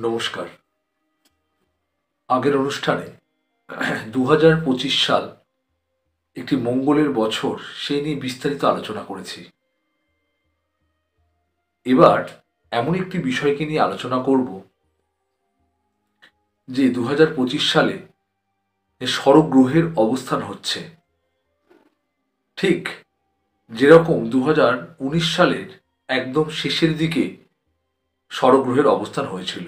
নমস্কার। আগের অনুষ্ঠানে 2025 সাল একটি মঙ্গলের বছর সেই নিয়ে বিস্তারিত আলোচনা করেছি। এবার এমন একটি বিষয়কে নিয়ে আলোচনা করব যে 2025 সালে স্বরগ্রহের অবস্থান হচ্ছে, ঠিক যেরকম 2019 সালের একদম শেষের দিকে স্বরগ্রহের অবস্থান হয়েছিল।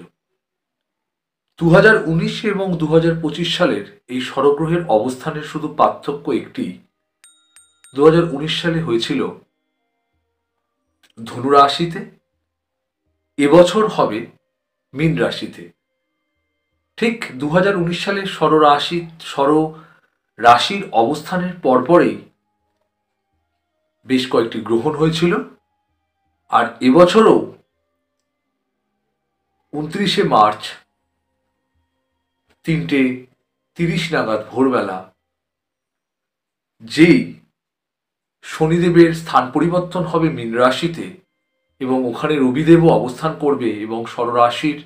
2019 এবং 2025 সালের এই স্বরগ্রহের অবস্থানের শুধু পার্থক্য একটি, 2019 সালে হয়েছিল ধনু রাশিতে, এবছর হবে মীন রাশিতে। ঠিক 2019 সালে স্বর রাশির অবস্থানের পরপরেই বেশ কয়েকটি গ্রহণ হয়েছিল, আর এবছরও 29শে মার্চ 3:30 নাগাদ ভোরবেলা যেই শনিদেবের স্থান পরিবর্তন হবে মীন রাশিতে এবং ওখানে রবিদেবও অবস্থান করবে এবং স্বররাশির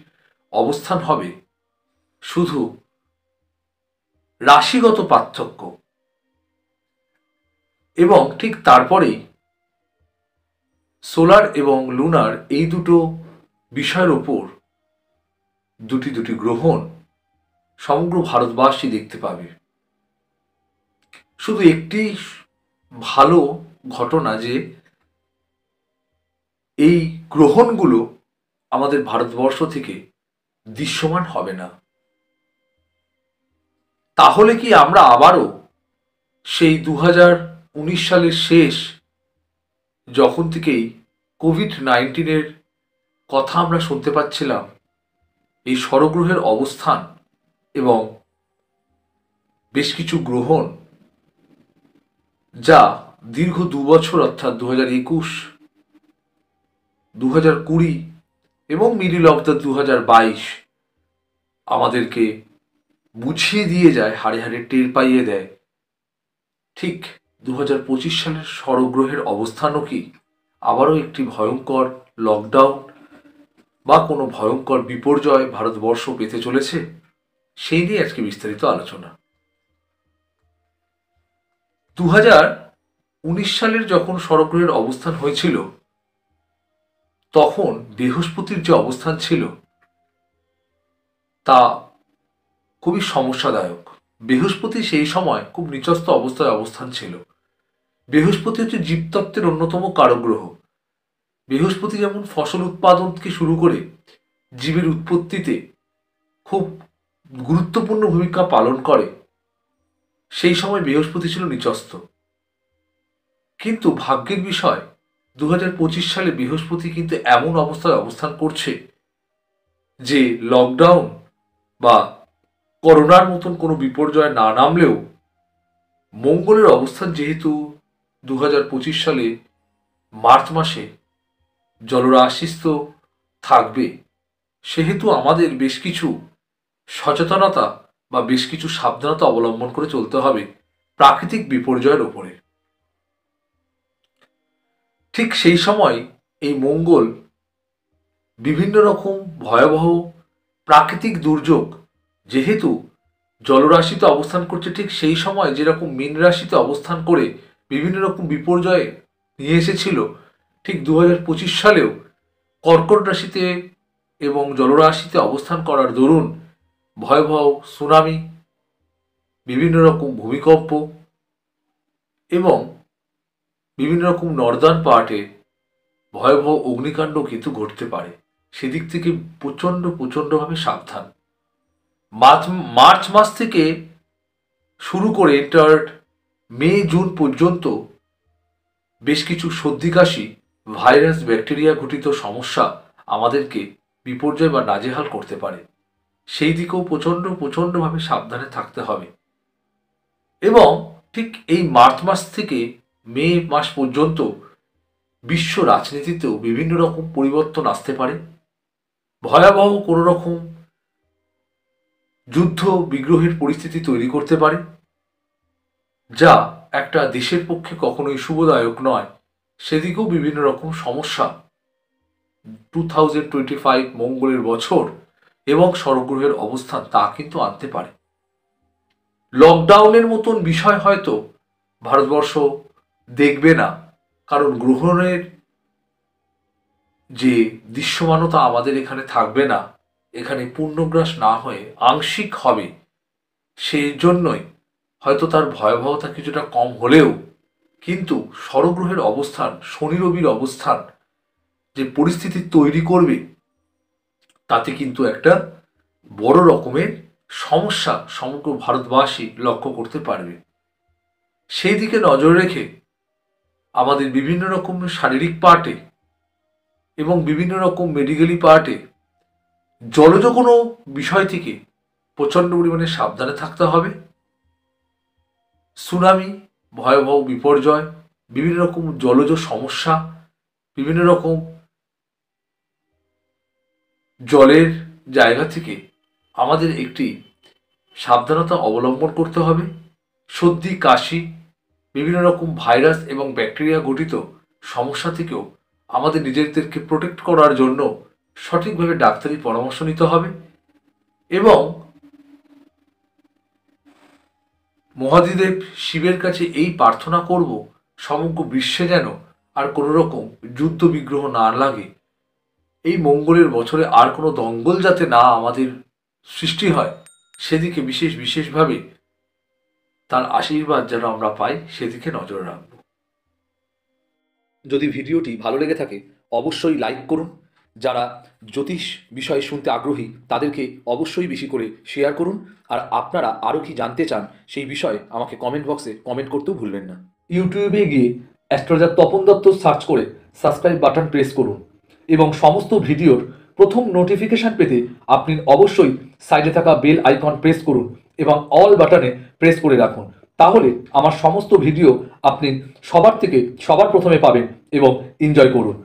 অবস্থান হবে শুধু রাশিগত পার্থক্য, এবং ঠিক তারপরেই সোলার এবং লুনার এই দুটো বিষয়ের ওপর দুটি গ্রহণ সমগ্র ভারতবাসী দেখতে পাবে। শুধু একটি ভালো ঘটনা যে এই গ্রহণগুলো আমাদের ভারতবর্ষ থেকে দৃশ্যমান হবে না। তাহলে কি আমরা আবারও সেই 2019 সালের শেষ, যখন থেকেই কোভিড-19 কথা আমরা শুনতে পাচ্ছিলাম, এই স্বরগ্রহের অবস্থান এবং বেশ কিছু গ্রহণ যা দীর্ঘ 2 বছর অর্থাৎ 2021, 2020 এবং মিডিল অফ দ্য 2022 আমাদেরকে বুঝিয়ে দিয়ে যায়, হাড়ে হাড়ে টের পাইয়ে দেয়, ঠিক 2025 সালের স্বরগ্রহের অবস্থানও কি আবারও একটি ভয়ঙ্কর লকডাউন বা কোনো ভয়ঙ্কর বিপর্যয় ভারতবর্ষ পেতে চলেছে, সেই নিয়ে আজকে বিস্তারিত আলোচনা। 2019 সালের যখন স্বরগ্রহের অবস্থান হয়েছিল, তখন বৃহস্পতির যে অবস্থান ছিল তা খুবই সমস্যাদায়ক। বৃহস্পতি সেই সময় খুব নিচস্থ অবস্থায় অবস্থান ছিল। বৃহস্পতি হচ্ছে জীবতত্ত্বের অন্যতম কারক গ্রহ। বৃহস্পতি যেমন ফসল উৎপাদন থেকে শুরু করে জীবের উৎপত্তিতে খুব গুরুত্বপূর্ণ ভূমিকা পালন করে, সেই সময় বৃহস্পতি ছিল নিচস্থ। কিন্তু ভাগ্যের বিষয় 2025 সালে বৃহস্পতি কিন্তু এমন অবস্থায় অবস্থান করছে যে লকডাউন বা করোনার মতন কোনো বিপর্যয় না নামলেও মঙ্গলের অবস্থান যেহেতু 2025 সালে মার্চ মাসে জলরাশিস্থ থাকবে, সেহেতু আমাদের বেশ কিছু সচেতনতা বা বেশ কিছু সাবধানতা অবলম্বন করে চলতে হবে প্রাকৃতিক বিপর্যয়ের ওপরে। ঠিক সেই সময় এই মঙ্গল বিভিন্ন রকম ভয়াবহ প্রাকৃতিক দুর্যোগ, যেহেতু জলরাশিতে অবস্থান করছে, ঠিক সেই সময় যেরকম মীন রাশিতে অবস্থান করে বিভিন্ন রকম বিপর্যয় নিয়ে এসেছিল, ঠিক 2025 সালেও কর্কট রাশিতে এবং জলরাশিতে অবস্থান করার দরুন ভয়াবহ সুনামি, বিভিন্ন রকম ভূমিকম্প এবং বিভিন্ন রকম নর্দার্ন পার্টে ভয়াবহ অগ্নিকাণ্ড কিন্তু ঘটতে পারে। সেদিক থেকে প্রচণ্ডভাবে সাবধান। মার্চ মাস থেকে শুরু করে মে জুন পর্যন্ত বেশ কিছু সর্দি কাশি, ভাইরাস, ব্যাকটেরিয়া ঘটিত সমস্যা আমাদেরকে বিপর্যয় বা নাজেহাল করতে পারে। সেই দিকেও প্রচণ্ডভাবে সাবধানে থাকতে হবে। এবং ঠিক এই মার্চ মাস থেকে মে মাস পর্যন্ত বিশ্ব রাজনীতিতেও বিভিন্ন রকম পরিবর্তন আসতে পারে। ভয়াবহ কোনো রকম যুদ্ধ বিগ্রহের পরিস্থিতি তৈরি করতে পারে, যা একটা দেশের পক্ষে কখনোই শুভদায়ক নয়। সেদিকেও বিভিন্ন রকম সমস্যা 2025 মঙ্গলের বছর এবং স্বর্গগ্রহের অবস্থান তা কিন্তু আনতে পারে। লকডাউনের মতন বিষয় হয়তো ভারতবর্ষ দেখবে না, কারণ গ্রহণের যে দৃশ্যমানতা আমাদের এখানে থাকবে না, এখানে পূর্ণগ্রাস না হয়ে আংশিক হবে, সেই জন্যই হয়তো তার ভয়াবহতা কিছুটা কম হলেও কিন্তু স্বর্গগ্রহের অবস্থান, শনি রবির অবস্থান যে পরিস্থিতি তৈরি করবে, তাতে কিন্তু একটা বড় রকমের সমস্যা সমগ্র ভারতবাসী লক্ষ্য করতে পারবে। সেই দিকে নজর রেখে আমাদের বিভিন্ন রকম শারীরিক পার্টে এবং বিভিন্ন রকম মেডিকেলি পার্টে জলজ কোনো বিষয় থেকে প্রচণ্ড পরিমাণে সাবধানে থাকতে হবে। সুনামি, ভয়াবহ বিপর্যয়, বিভিন্ন রকম জলজ সমস্যা, বিভিন্ন রকম জলের জায়গা থেকে আমাদের একটি সাবধানতা অবলম্বন করতে হবে। সর্দি, কাশি, বিভিন্ন রকম ভাইরাস এবং ব্যাকটেরিয়া ঘটিত সমস্যা থেকেও আমাদের নিজেদেরকে প্রোটেক্ট করার জন্য সঠিকভাবে ডাক্তারি পরামর্শ নিতে হবে এবং মহাদেব শিবের কাছে এই প্রার্থনা করব, সমগ্র বিশ্বে যেন আর কোনো রকম যুদ্ধ বিগ্রহ না লাগে, এই মঙ্গলের বছরে আর কোনো দঙ্গল যাতে না আমাদের সৃষ্টি হয়, সেদিকে বিশেষভাবে তার আশীর্বাদ যেন আমরা পাই, সেদিকে নজর রাখব। যদি ভিডিওটি ভালো লেগে থাকে অবশ্যই লাইক করুন। যারা জ্যোতিষ বিষয়ে শুনতে আগ্রহী তাদেরকে অবশ্যই বেশি করে শেয়ার করুন। আর আপনারা আরও কি জানতে চান সেই বিষয়ে আমাকে কমেন্ট বক্সে কমেন্ট করতেও ভুলবেন না। ইউটিউবে গিয়ে অ্যাস্ট্রোলজার তপন দত্ত সার্চ করে সাবস্ক্রাইব বাটন প্রেস করুন এবং সমস্ত ভিডিওর প্রথম নোটিফিকেশান পেতে আপনি অবশ্যই সাইডে থাকা বেল আইকন প্রেস করুন এবং অল বাটনে প্রেস করে রাখুন। তাহলে আমার সমস্ত ভিডিও আপনি সবার প্রথমে পাবেন এবং এনজয় করুন।